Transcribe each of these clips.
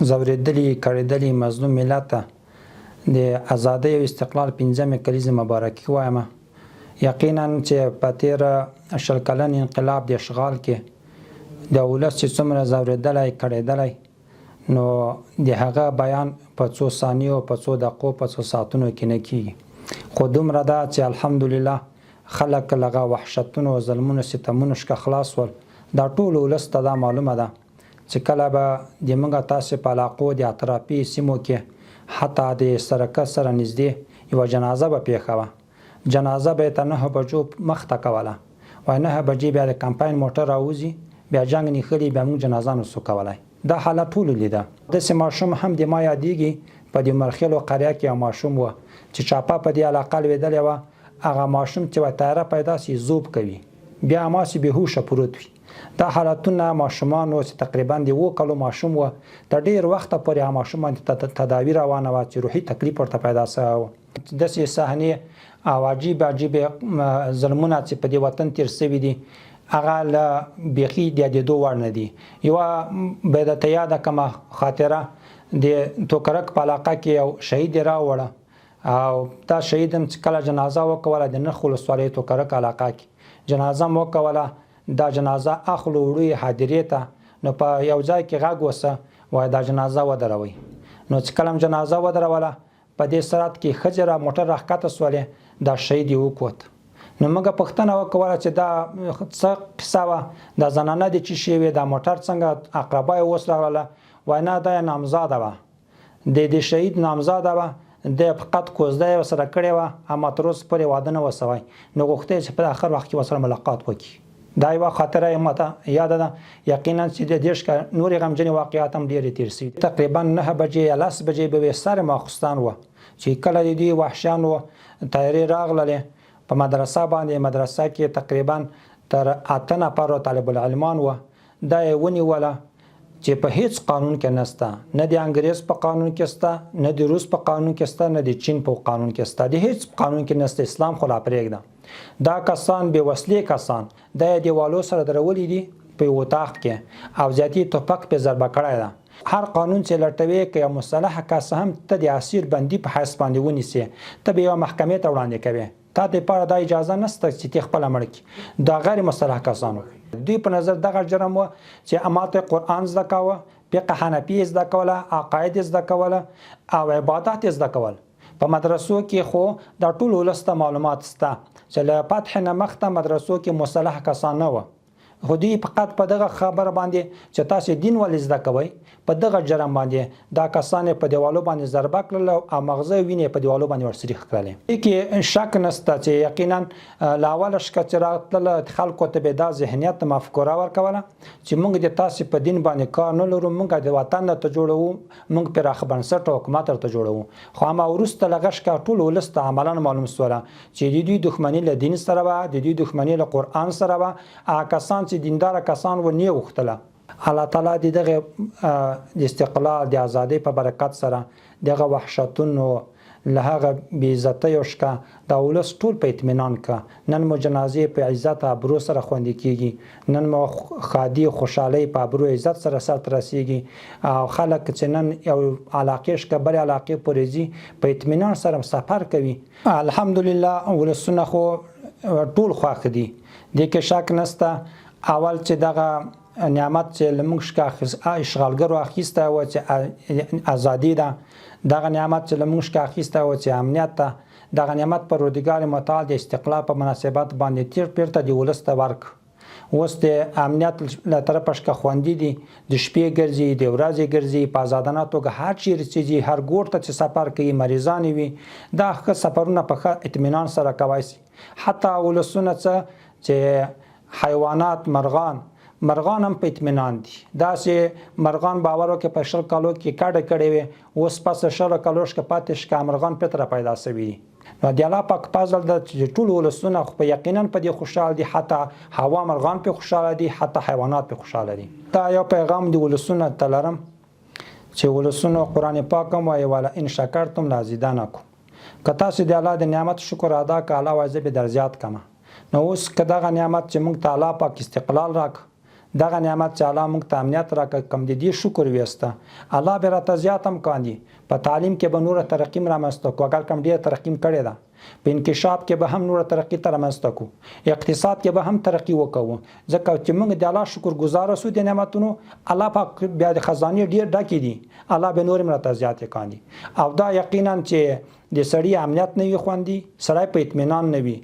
زورېدلي کړېدلي مظلوم ملت ته د ازادۍ او استقلال 5مې کلیزې مبارکي وایم. یقینا چې په تېره شل کلن انقلاب د اشغال کې د ولس چې څومره زورېدلی کړېدلی، نو د هغه بیان په څو ثانیو، په څو دقیقو، په څو ساعتونو کې نه کېږي. خو دومره ده چې الحمدلله خلک لغه وحشتونو او ظلمونو ستمونو څخه خلاص ول. دا ټول ولس ته دا معلومه ده چې کله به د موږ تاسې په علاقو د اطرافي سیمو کې حتی د سرکه سره نږدې یوه جنازه به پیښه وه. جنازه به یې تر 9 بجو مخته کوله، وایي 9 بجې بیا د کمپاین موټر راوځي، بیا جنګ نیښلي، بیا موږ جنازه نسو کولی. دا حالت ټولو لیده. داسې ماشوم هم د ما یادېږي، په د مرخیلو قریه کې یو ماشوم و چې چاپه په دې علاقه لوېدلې وه. هغه ماشوم چې وه تیاره پیدا سي زوب کوي، بیا هماسې بېهوشه پروت وي. دا حالتونه ماشومانو چې تقریبا د 7 کالو ماشوم و، تر ډېر وخته پورې هغه ماشوم باندې تداوي روانه وه چې روحي تکلیف ورته پیدا سوی و. داسې صحنې او عجیب ظلمونه چې په دې وطن تېر سوي دي، هغه له بیخي د یادېدو وړ نه دي. یوه به درته یاده کړمه خاطره، د توکرک په علاقه کې یو شهید یې راوړه، او دا شهید هم چې کله جنازه وکوله د نرخ ولسوالۍ توکرک علاقه کې جنازه م وکوله، دا جنازه اخلو وړو یې حاضرې ته، نو په یو ځای کې غږ وسه، وایي دا جنازه ودروئ. نو چې کله جنازه ودروله، په دې سرعت کې ښځې را موټر راښکته سولې، دا شهید یې وکوت. نو موږ پوښتنه وکوله چې دا څه قصه وه، دا زنانه دې څه شی وې، دا موټر څنګه اقربا یې اوس راغله؟ وایي نه، دا یې نامزاده وه، د دې شهید نامزاده وه، د فقط کوزده یې ورسره کړې وه، اما تر اوسه پورې واده نه و سوی. نو غوښته یې چې په آخر وخت کې ورسره ملاقات وکړي. دا یوه خاطره یې ماته یاده ده. یقینا چې د دېرش نورې غمجنې واقعات هم ډېرې تېر سوي. تقریبا 9 بجې یا 10 بجې به وې سر ماخوستان وه چې کله د دې وحشیانو تیارې راغللې په مدرسه باندې. مدرسه کې تقریبا تر 8 نفرو طالب العلمان وه. دا یې ونیوله چې په هیڅ قانون کې نسته، نه د انګریز په قانون کې سته، نه د روس په قانون کې سته، نه د چین په قانون کې سته، د هیڅ قانون کې نسته. اسلام خو لا پرېږده. دا کسان بې وسلې کسان، دا یې دیوالو سره درولي دي په یو اطاق کې، او زیاتې توپک پې ضربه کړی ده. هر قانون چې لټوي که یو مسلحه کس هم ته د اسیر بندي په حیث باندې ونیسې، ته به یوه محکمې ته وړاندې کوې، تا دپاره دا اجازه نشته چې ته خپله مړ کړي. دا غیر مسلح کسان و. دوی په نظر دغه جرم و چې امات قرآن زده کوه، فقه حنفي زده کوله، عقاید زده کوله، او عبادات زده کول. په مدرسو کې خو دا ټول ولس ته معلومات شته چې له فتح نه مخته مدرسو کې مسلح کسان نه وه. خو دوی فقط په دغه خبره باندې چې تاسې دین ولې زده کوئ، په دغه جرم باندې دا کسان په دیوالو باندې ضربه کړل او مغزه وینې په دیوالو باندې ورسریخ کړلې. دې کې شک نشته چې یقینا له اوله شکه چې راتلله خلکو ته به دا ذهنیت مفکوره ورکوله چې موږ د تاسې په دین باندې کار نه لرو، موږ د وطن ته جوړوو، موږ پراخ بنسټه حکومت ورته جوړوو. خو اما وروسته له هغه شکه ټول ولس ته عملا معلوم سوله چې د دوی دښمني له دین سره وه، د دوی دښمني له قرآن سره وه. هغه کسان چې دینداره کسان و نه غوښتله. الله تعالی د دغه د استقلال د ازادۍ په برکت سره دغه وحشتونو له هغه بې عزتیو څخه دا ولس ټول په اطمینان که. نن مو جنازې په عزت ابرو سره خوندي کېږي، نن مو ښادي خوشحالۍ په ابرو عزت سره سرته رسېږي، او خلک چې نن یو علاقې څخه بلې علاقې پورې ځي په اطمینان سره سفر کوي. الحمدلله ولسونه خو ټول خوښ دي، دې کې شک نشته. اول چې دغه نعمت چې له موږ څخه اشغالګرو اخیستی و چې ازادي ده، دغه نعمت چې له موږ څخه اخیستی و چې امنیت ده، دغه نعمت په روزګار متعال د استقلال په مناسبت باندې تیر بیرته د ولس ته ورکړ. اوس د امنیت له طرفه څخه خوندي دي، د شپې ګرځي، د ورځې ګرځي، په ازادانه توګه هر چیرې چې ځي، هر ګوټ ته چې سفر کوي، مریضان وي، دا ښه سفرونه په ښه اطمینان سره کولی شي. حتی ولسونه څه چې حیوانات، مرغان هم په اطمینان دي. داسې مرغان باور وکړئ په 20 کالو کې کډه کړې وې، اوس پس 20 کالو څخه پاتې ښکار مرغان پرته را پیدا شوي دي. نو د الله پاک فضل ده چې ټول ولسونه خو یقینا په دې خوشحال دي، حتی هوا مرغان په خوشحاله دي، حتی حیوانات په خوشحاله دي. دا یو پیغام د ولسونه ته لرم چې ولسونه قرآن پاک هم وایي ولا ان شکرتم لازیدنکم. که تاسو د الله د نعمت شکر ادا کړه، الله وایي زه به در زیات کړم. نو اوس که دغه نعمت چې موږ ته الله پاک استقلال راکړ، دغه نعمت چې الله موږ ته امنیت راکړ کم د دې شکر ویسته الله به راته زیات هم کاندي په تعلیم کې به نوره ترقي رامنځته کړو اگر کم ډېره ترقي کړې ده په انکشاف کې به هم نوره ترقي ته رامنځته کړو اقتصاد کې به هم ترقي وکړو ځکه چې موږ د الله شکر ګزار اوسو د نعمتونو الله پاک بیا د خزانې ډېر ډکې دي الله به نور هم راته زیات کاندي او دا یقینا چې د سړي امنیت نه وي خوندي سړی په اطمینان نه وي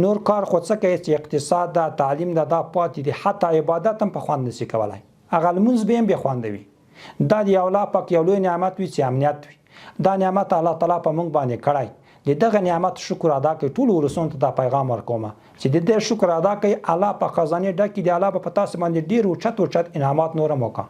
نور کار خو څه کوي چې اقتصاد دا تعلیم دا پاتې دي حتی عبادت هم په خوند نشي کولی هغه لمونځ به هم بې خونده وي دا د الله پاک یو لوی نعمت وي چې امنیت وي دا نعمت الله تعالی په موږ باندې کړی د دغه نعمت شکر ادا کوي ټول ولسونو ته دا پیغام ورکوم چې د دې شکر ادا کوي الله په خزانه ډکې دی الله په تاسو باندې ډیر اوچت انعامات نور موکا